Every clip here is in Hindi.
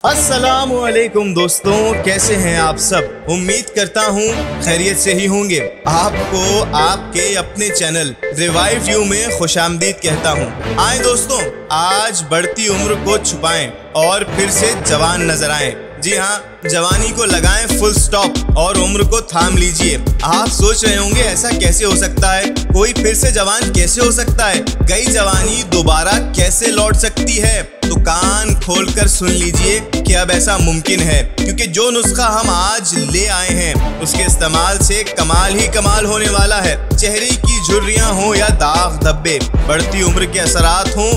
अस्सलामुअलैकुम दोस्तों, कैसे हैं आप सब। उम्मीद करता हूँ खैरियत से ही होंगे। आपको आपके अपने चैनल रिवाइव यू में खुशामदीद कहता हूँ। आए दोस्तों, आज बढ़ती उम्र को छुपाएं और फिर से जवान नजर आएं। जी हाँ, जवानी को लगाएं फुल स्टॉप और उम्र को थाम लीजिए। आप सोच रहे होंगे ऐसा कैसे हो सकता है, कोई फिर से जवान कैसे हो सकता है, गई जवानी दोबारा कैसे लौट सकती है। तो कान खोलकर सुन लीजिए कि अब ऐसा मुमकिन है, क्योंकि जो नुस्खा हम आज ले आए हैं उसके इस्तेमाल से कमाल ही कमाल होने वाला है। चेहरे की झुर्रियां हो या दाग धब्बे, बढ़ती उम्र के असरात हों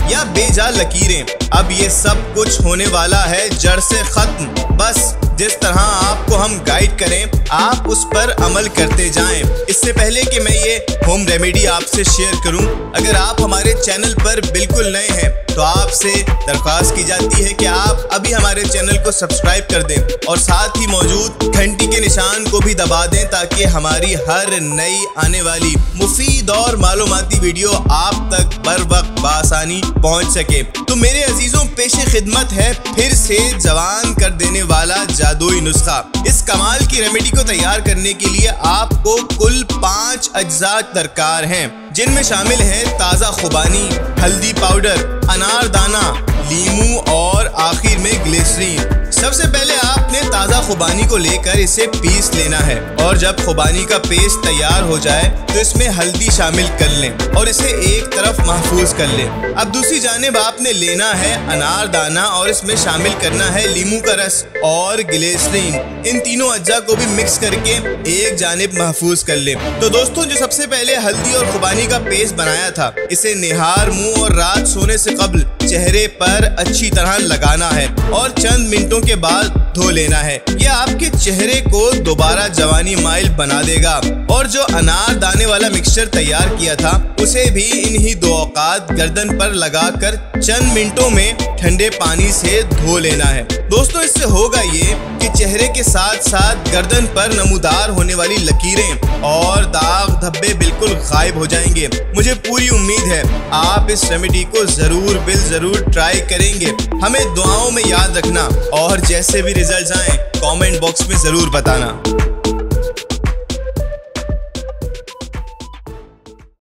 या बेजा लकीरें, अब ये सब कुछ होने वाला है जड़ से खत्म। बस जिस तरह आपको हम गाइड करें आप उस पर अमल करते जाएं। इससे पहले कि मैं ये होम रेमेडी आपसे शेयर करूं, अगर आप हमारे चैनल पर बिल्कुल नए हैं तो आपसे दरख्वास्त की जाती है कि आप अभी हमारे चैनल को सब्सक्राइब कर दें और साथ ही मौजूद घंटी के निशान को भी दबा दें, ताकि हमारी हर नई आने वाली मुफीद और मालूमाती वीडियो आप तक बर वक्त बआसानी पहुंच सके। तो मेरे अजीजों, पेशे खिदमत है फिर से जवान कर देने वाला जादुई नुस्खा। इस कमाल की रेमेडी को तैयार करने के लिए आपको कुल 5 अज्जा दरकार हैं, जिनमें शामिल है ताज़ा खुबानी, हल्दी पाउडर, अनारदाना, लीमू और आखिर में ग्लिसरीन। सबसे पहले आपने ताज़ा खुबानी को लेकर इसे पीस लेना है और जब खुबानी का पेस्ट तैयार हो जाए तो इसमें हल्दी शामिल कर लें और इसे एक तरफ महफूज कर लें। अब दूसरी जानिब आपने लेना है अनारदाना और इसमें शामिल करना है लीमू का रस और ग्लिसरीन। इन तीनों अज्जा को भी मिक्स करके एक जानिब महफूज कर लें। तो दोस्तों, जो सबसे पहले हल्दी और खुबानी का पेस्ट बनाया था, इसे निहार, मुंह और रात सोने से कब्ल चेहरे पर अच्छी तरह लगाना है और चंद मिनटों के बाद धो लेना है। यह आपके चेहरे को दोबारा जवानी माइल बना देगा। और जो अनार दाने वाला मिक्सचर तैयार किया था उसे भी इन्हीं 2 औकात गर्दन पर लगाकर चंद मिनटों में ठंडे पानी से धो लेना है। दोस्तों, इससे होगा ये कि चेहरे के साथ साथ गर्दन पर नमूदार होने वाली लकीरें और दाग धब्बे बिल्कुल गायब हो जाएंगे। मुझे पूरी उम्मीद है आप इस रेमेडी को जरूर ट्राई करेंगे। हमें दुआओं में याद रखना और जैसे भी रिजल्ट्स आए कमेंट बॉक्स में जरूर बताना।